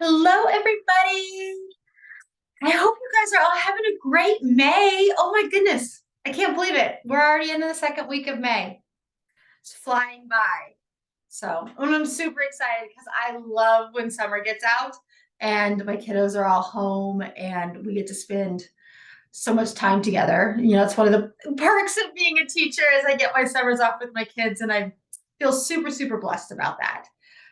Hello, everybody. I hope you guys are all having a great May. Oh my goodness. I can't believe it. We're already into the second week of May. It's flying by. And I'm super excited because I love when summer gets out and my kiddos are all home and we get to spend so much time together. It's one of the perks of being a teacher is I get my summers off with my kids and I feel super, super blessed about that.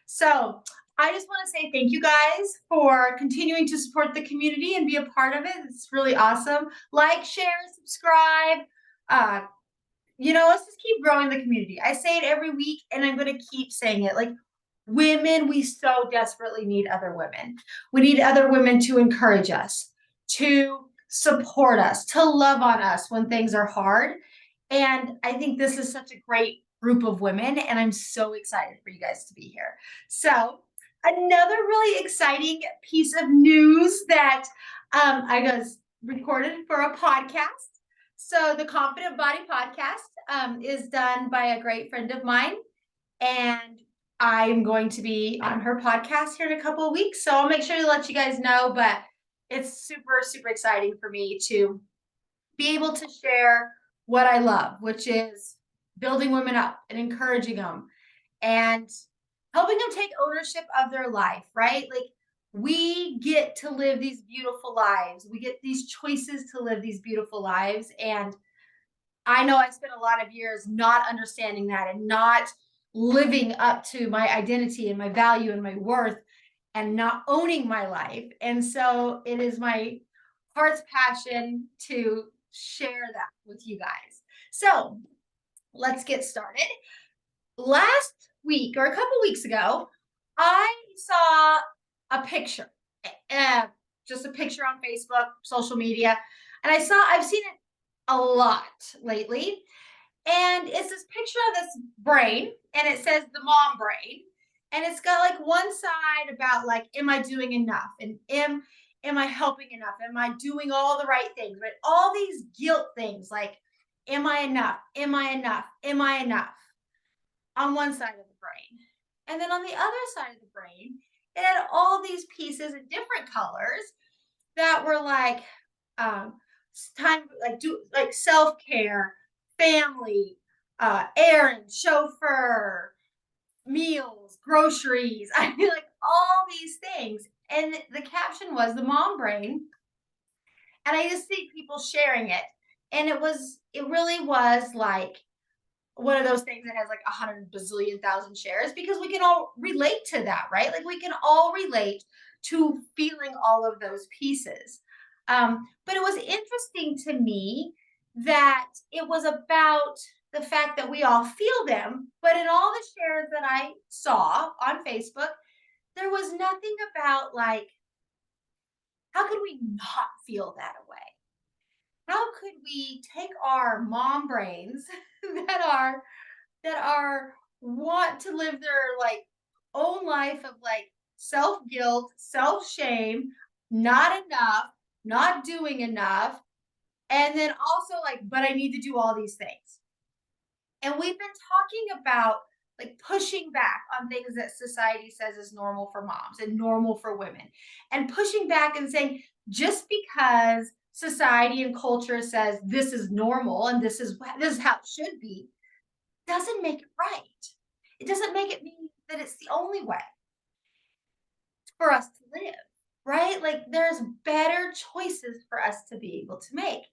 So I just want to say thank you guys for continuing to support the community and be a part of it. It's really awesome. Like, share, subscribe. Uh, let's just keep growing the community. I say it every week and I'm going to keep saying it. Like, women, we so desperately need other women. We need other women to encourage us, to support us, to love on us when things are hard. And I think this is such a great group of women, and I'm so excited for you guys to be here. So, another really exciting piece of news that I was recorded for a podcast. So, the Confident Body podcast is done by a great friend of mine, and I'm going to be on her podcast here in a couple of weeks. So I'll make sure to let you guys know. But it's super, super exciting for me to be able to share what I love, which is building women up and encouraging them and helping them take ownership of their life, right? Like we get to live these beautiful lives. We get these choices to live these beautiful lives. And I know I spent a lot of years not understanding that and not living up to my identity and my value and my worth and not owning my life. And so it is my heart's passion to share that with you guys. So let's get started. Last week or a couple weeks ago, I saw a picture, uh, just a picture on Facebook, social media, and I've seen it a lot lately. And it's this picture of this brain, and it says the mom brain. And it's got like one side about like, am I doing enough? And am I helping enough? Am I doing all the right things? But all these guilt things like, am I enough? Am I enough? Am I enough? On one side of the brain. And then on the other side of the brain, it had all these pieces in different colors that were like time like do like self-care, family, errands, chauffeur, meals, groceries. I mean, like all these things. And the caption was the mom brain. And I just see people sharing it. And it really was like one of those things that has like 100 bazillion thousand shares because we can all relate to that, right? Like we can all relate to feeling all of those pieces. But it was interesting to me that it was about the fact that we all feel them, but in all the shares that I saw on Facebook, there was nothing about like, how could we not feel that way? How could we take our mom brains that are want to live their like own life of like self guilt, self shame, not enough, not doing enough, and then also like, but I need to do all these things. And we've been talking about like pushing back on things that society says is normal for moms and normal for women, and pushing back and saying just because society and culture says this is normal and this is how it should be doesn't make it right. It doesn't make it mean that it's the only way for us to live, right? Like there's better choices for us to be able to make.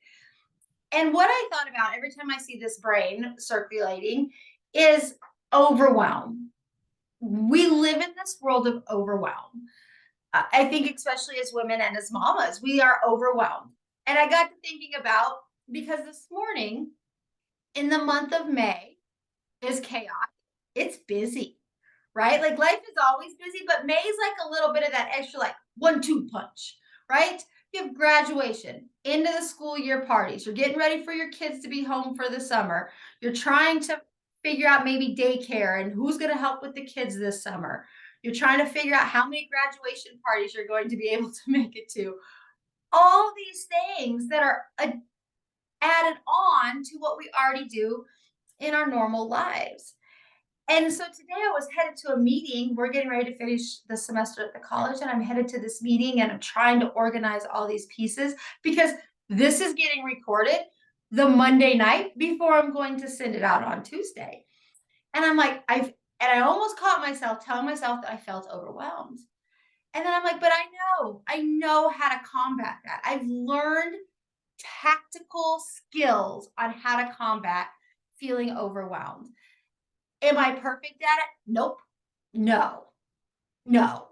And what I thought about every time I see this brain circulating is overwhelm. We live in this world of overwhelm. I think, especially as women and as mamas, we are overwhelmed. And I got to thinking about because this morning in the month of May is chaotic, it's busy, right? Like life is always busy, but May is like a little bit of that extra, like 1-2 punch, right? You have graduation, into the school year parties. You're getting ready for your kids to be home for the summer. You're trying to figure out maybe daycare and who's going to help with the kids this summer. You're trying to figure out how many graduation parties you're going to be able to make it to. All these things that are added on to what we already do in our normal lives. And so today I was headed to a meeting. We're getting ready to finish the semester at the college, and I'm headed to this meeting and I'm trying to organize all these pieces because this is getting recorded the Monday night before I'm going to send it out on Tuesday. And I'm like, I almost caught myself telling myself that I felt overwhelmed. And then I'm like, but I know how to combat that. I've learned tactical skills on how to combat feeling overwhelmed. Am I perfect at it? Nope. No. No.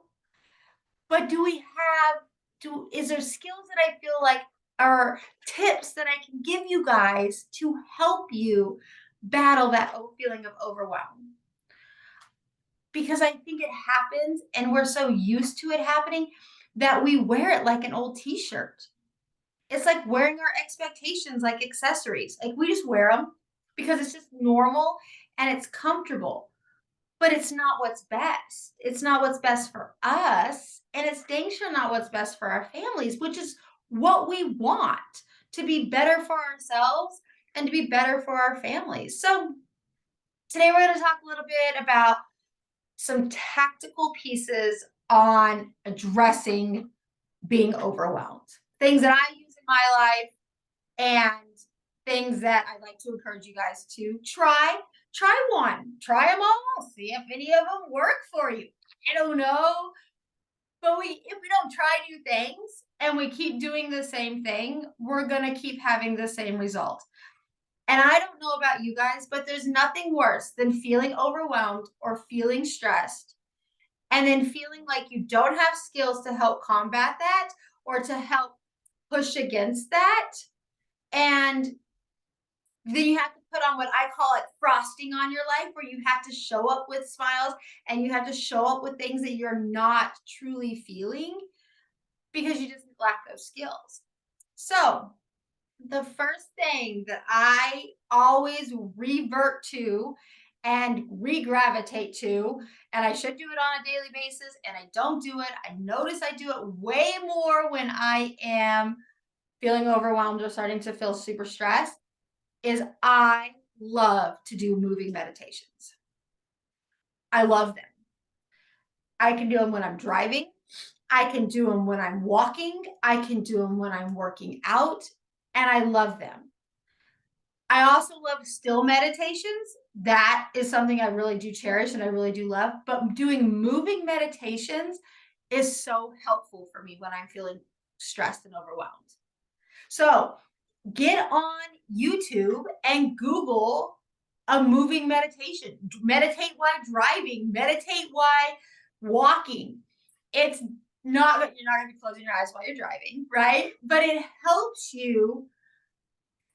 But do we have is there skills that I feel like are tips that I can give you guys to help you battle that feeling of overwhelm? Because I think it happens and we're so used to it happening that we wear it like an old t-shirt. It's like wearing our expectations like accessories. Like we just wear them because it's just normal and it's comfortable. But it's not what's best. It's not what's best for us, and it's dang sure not what's best for our families, which is what we want to be better for ourselves and to be better for our families. So today we're going to talk a little bit about some tactical pieces on addressing being overwhelmed. Things that I use in my life and things that I'd like to encourage you guys to try. Try one, try them all, see if any of them work for you. I don't know, but if we don't try new things and we keep doing the same thing, we're gonna keep having the same result. And I don't know about you guys, but there's nothing worse than feeling overwhelmed or feeling stressed and then feeling like you don't have skills to help combat that or to help push against that. And then you have to put on what I call it frosting on your life, where you have to show up with smiles and you have to show up with things that you're not truly feeling because you just lack those skills. So, the first thing that I always revert to and regravitate to, and I should do it on a daily basis, and I don't do it. I notice I do it way more when I am feeling overwhelmed or starting to feel super stressed is I love to do moving meditations. I love them. I can do them when I'm driving. I can do them when I'm walking. I can do them when I'm working out, and I love them. I also love still meditations. That is something I really do cherish and I really do love. But doing moving meditations is so helpful for me when I'm feeling stressed and overwhelmed. So get on YouTube and Google a moving meditation. Meditate while driving, meditate while walking. It's not that you're not going to be closing your eyes while you're driving, right? But it helps you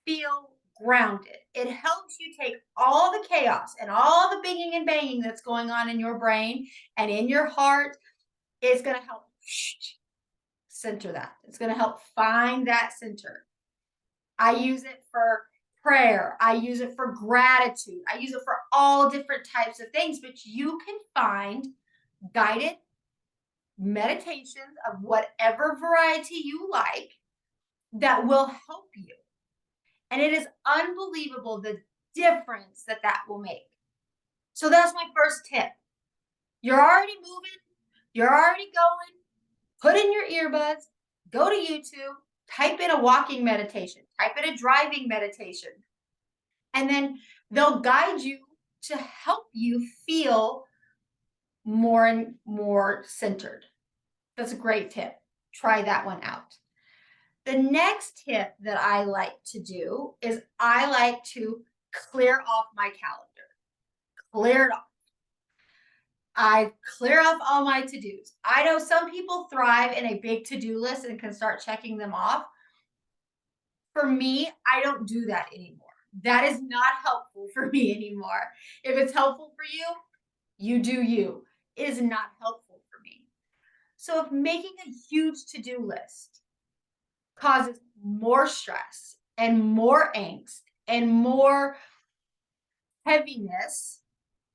feel grounded. It helps you take all the chaos and all the binging and banging that's going on in your brain and in your heart. It's going to help center that. It's going to help find that center. I use it for prayer. I use it for gratitude. I use it for all different types of things, but you can find guided meditations of whatever variety you like that will help you. And it is unbelievable the difference that that will make. So that's my first tip. You're already moving, you're already going, put in your earbuds, go to YouTube, type in a walking meditation, type in a driving meditation, and then they'll guide you to help you feel more and more centered. That's a great tip. Try that one out. The next tip that I like to do is I like to clear off my calendar. Clear it off. I clear off all my to-dos. I know some people thrive in a big to-do list and can start checking them off. For me, I don't do that anymore. That is not helpful for me anymore. If it's helpful for you, you do you. It is not helpful for me. So if making a huge to-do list causes more stress and more angst and more heaviness,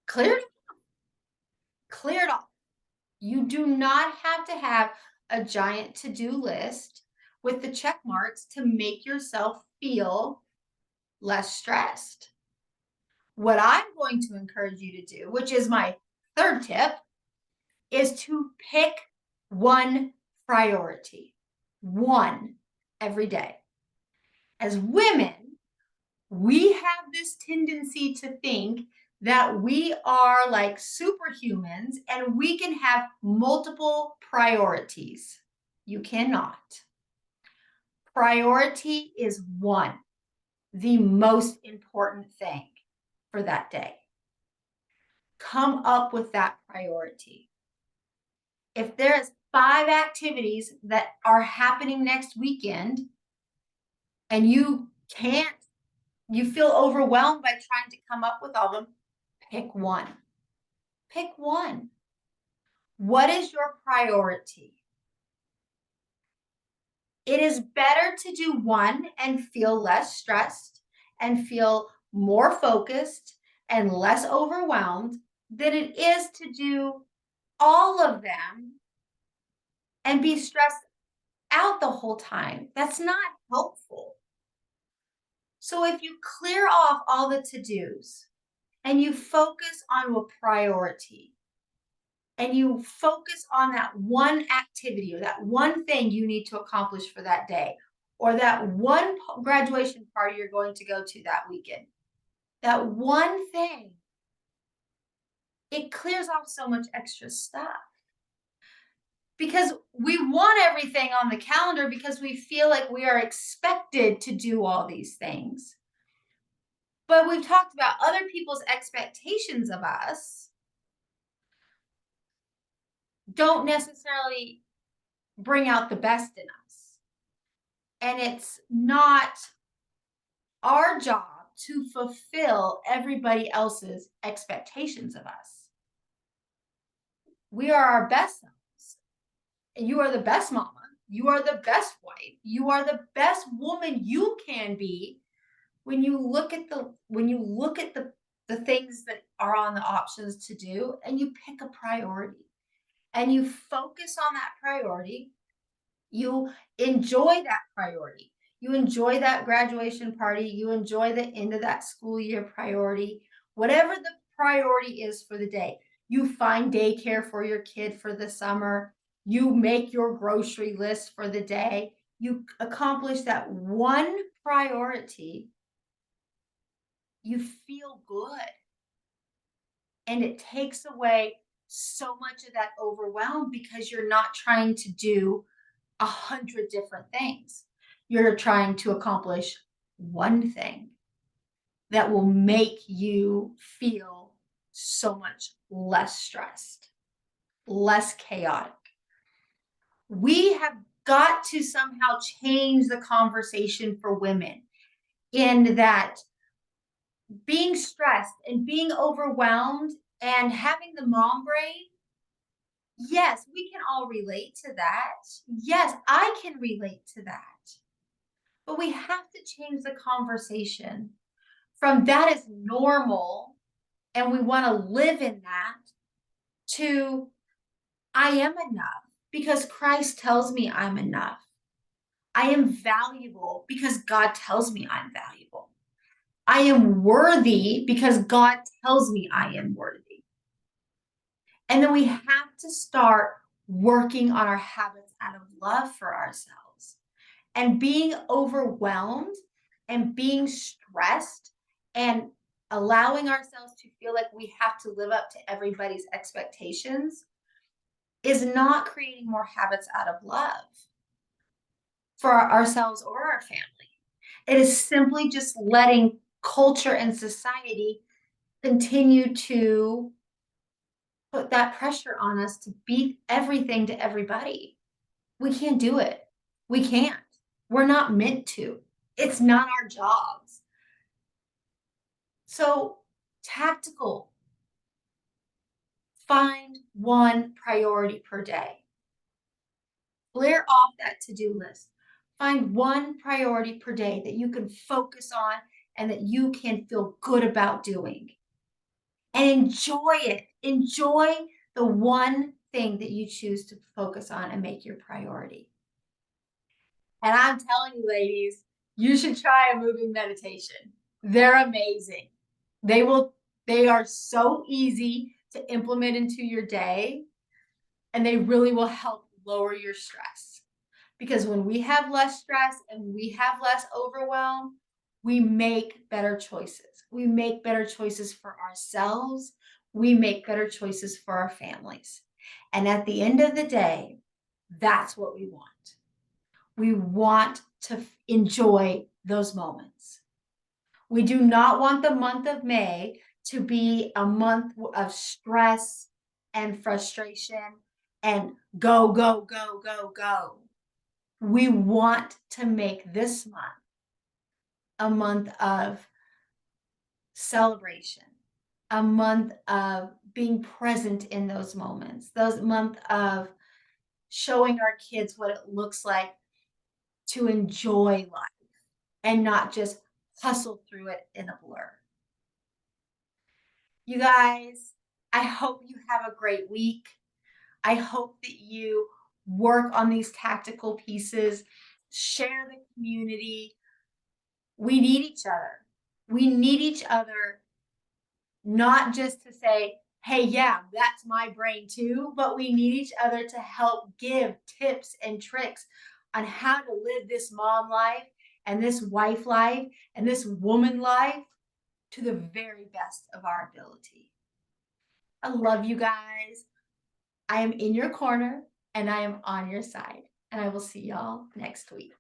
clear it off. Clear it off. You do not have to have a giant to-do list with the check marks to make yourself feel less stressed. What I'm going to encourage you to do, which is my third tip, is to pick one priority, one every day. As women, we have this tendency to think that we are like superhumans and we can have multiple priorities. You cannot. Priority is one, the most important thing for that day. Come up with that priority. If there's 5 activities that are happening next weekend and you feel overwhelmed by trying to come up with all of them, pick one. Pick one. What is your priority? It is better to do one and feel less stressed and feel more focused and less overwhelmed than it is to do all of them and be stressed out the whole time. That's not helpful. So if you clear off all the to-dos and you focus on a priority and you focus on that one activity or that one thing you need to accomplish for that day, or that one graduation party you're going to go to that weekend, that one thing, it clears off so much extra stuff. Because we want everything on the calendar because we feel like we are expected to do all these things. But we've talked about other people's expectations of us don't necessarily bring out the best in us. And it's not our job to fulfill everybody else's expectations of us. We are our best selves. And you are the best mama. You are the best wife. You are the best woman you can be when you look at the things that are on the options to do and you pick a priority and you focus on that priority. You enjoy that priority. You enjoy that graduation party. You enjoy the end of that school year priority. Whatever the priority is for the day, you find daycare for your kid for the summer. You make your grocery list for the day. You accomplish that one priority. You feel good. And it takes away so much of that overwhelm because you're not trying to do 100 different things. You're trying to accomplish one thing that will make you feel so much less stressed, less chaotic. We have got to somehow change the conversation for women in that being stressed and being overwhelmed and having the mom brain. Yes, we can all relate to that. Yes, I can relate to that. But we have to change the conversation from that is normal and we want to live in that to I am enough because Christ tells me I'm enough. I am valuable because God tells me I'm valuable. I am worthy because God tells me I am worthy. And then we have to start working on our habits out of love for ourselves. And being overwhelmed and being stressed and allowing ourselves to feel like we have to live up to everybody's expectations is not creating more habits out of love for ourselves or our family. It is simply just letting culture and society continue to put that pressure on us to be everything to everybody. We can't do it. We can't. We're not meant to. It's not our jobs. So, tactical. Find one priority per day. Clear off that to-do list. Find one priority per day that you can focus on and that you can feel good about doing. And enjoy it. Enjoy the one thing that you choose to focus on and make your priority. And I'm telling you, ladies, you should try a moving meditation. They're amazing. They are so easy to implement into your day, and they really will help lower your stress. Because when we have less stress and we have less overwhelm, we make better choices. We make better choices for ourselves. We make better choices for our families. And at the end of the day, that's what we want. We want to enjoy those moments. We do not want the month of May to be a month of stress and frustration and go, go, go, go, go. We want to make this month a month of celebration, a month of being present in those moments, those month of showing our kids what it looks like to enjoy life and not just hustle through it in a blur. You guys, I hope you have a great week. I hope that you work on these tactical pieces, share the community. We need each other. We need each other, not just to say, hey, yeah, that's my brain too, but we need each other to help give tips and tricks on how to live this mom life and this wife life and this woman life to the very best of our ability. I love you guys. I am in your corner and I am on your side. And I will see y'all next week.